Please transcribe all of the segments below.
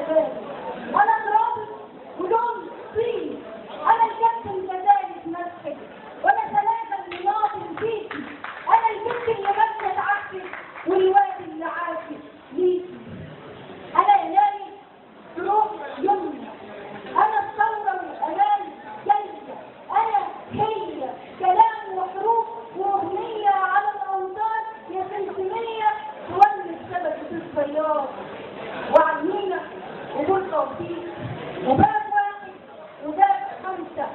الشباب. انا ضرابط ولون طين، انا الكابتن كذلك مسحك، وانا ثلاثه المواطن فيكي، انا البنت اللي ماشيه تعكس والواد اللي عاكس ليكي. انا الهي تروح يمنى، انا الثوره والامان جايه، انا هي كلام وحروف واغنيه على الاوتار يا سلسليه تولد شبكه السيار وعينينا وكل توفيق وباب واحد وباب خمسه.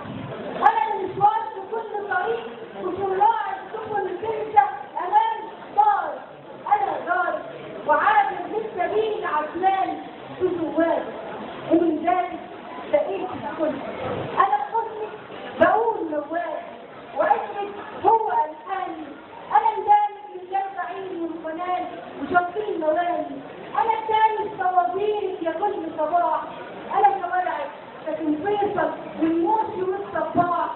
انا المشوار في كل طريق وشراع السفن تنسى امان دار، انا دار وعابر بالسبيل عشمان في زوال، ومن ذلك لقيت الكل. انا بحسنك بقول موال واسمك هو الحاني، انا مدامك من جنب عيني والقناه وشاطين موالي، انا التاني في طوابيرك يا كل صباح، انا شوارعك لكن فيصل والموسي والصباح،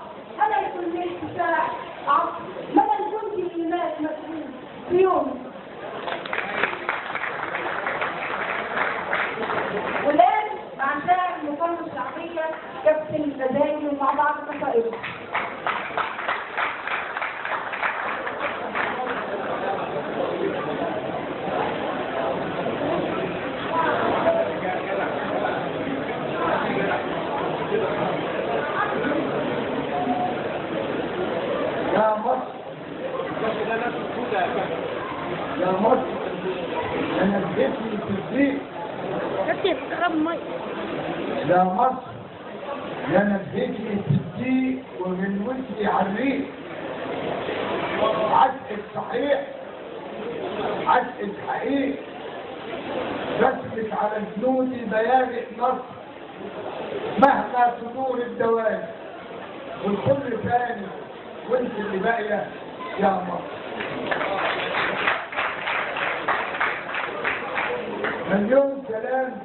انا يكون ليك ساعه عصر ما انا الجندي اللي مات مسؤول في يوم. والان مع شاعر المقاومه الشعبيه كابتن البدايل ومع بعض قصائده. يا مصر يا مصر انا بديتني في الضيق. كابتن قرب مي. يا مصر يا نبهتني في الضيق ومن وجهي على الريق. عشقك صحيح عشقك حقيقي، رسمك على جنودي بيانك نصر مهما تدور الدوام، والكل ثاني وانت اللي باقيه يا مصر. مليون كلام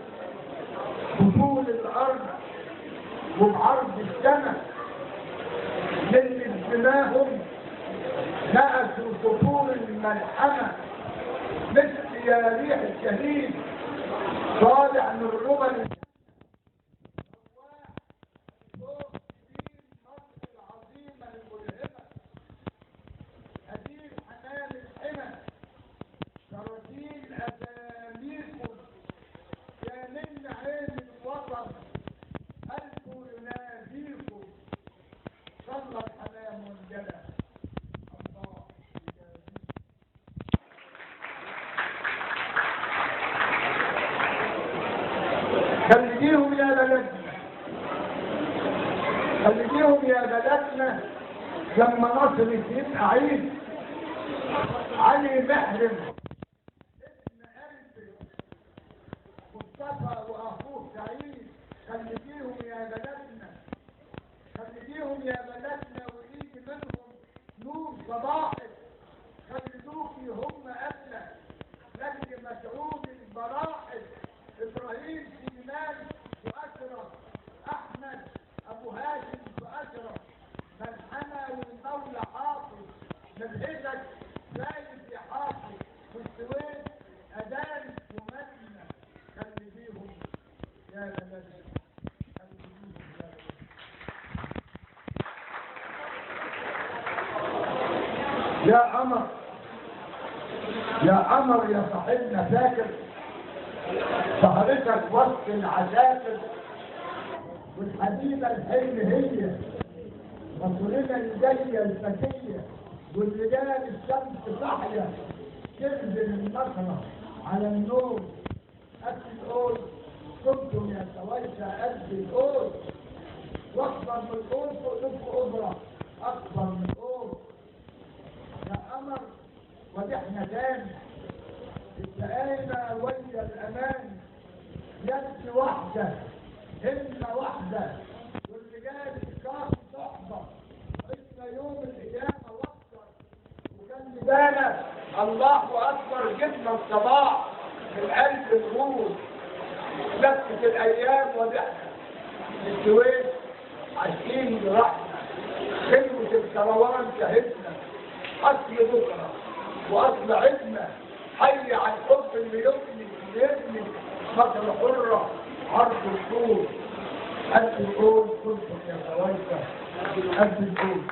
بطول الارض وبعرض السماء، للي بسماهم نقسوا سطور الملحمه، مثل يا ريح الشهيد طالع من ربل خليهم يا بلدنا، خليهم يا بلدنا لما نصر يبقى عيد. علي محرم ابن قلبي مصطفى واخوه سعيد، خليهم يا بلدنا، خليهم يا بلدنا ويجي منهم نور صباحك، خليوكي هم قبلك نجم مسعود البراحل، ابراهيم سليمان واشرف، احمد ابو هاشم واشرف، ملحمه والمولى حافظ، ملحدك زايد يا حافظ، والسويد اذان ومدنه، خليهم يا بلدنا، خليهم يا بلدنا. يا قمر يا قمر يا صاحبنا فاكر سهرتك وسط العساكر، والحبيبه الحلم هي مصرنا الجايه الفتيه، والرجال الشمس صاحيه تنزل النصره على النور قد القول، كنتم يا سويسه قد القول، واكبر من القول فوقكم قدره اكبر من القول. يا قمر ودحنا تاني التقاينا ويا الامان، يد واحده همه واحده، والرجال الكاف صحبه، عشنا يوم القيامه واكثر، وكان بدانا الله اكبر جبنا الصباح من قلب الروح، لفت الايام وضحنا السويس عايشين براحتنا، خلوه الكروان شهدنا، اصل بكره واصل عدنا، حي على الحب اللي يبني مصر حره حرف الطول قد الطول كنتم يا خويته قد الطول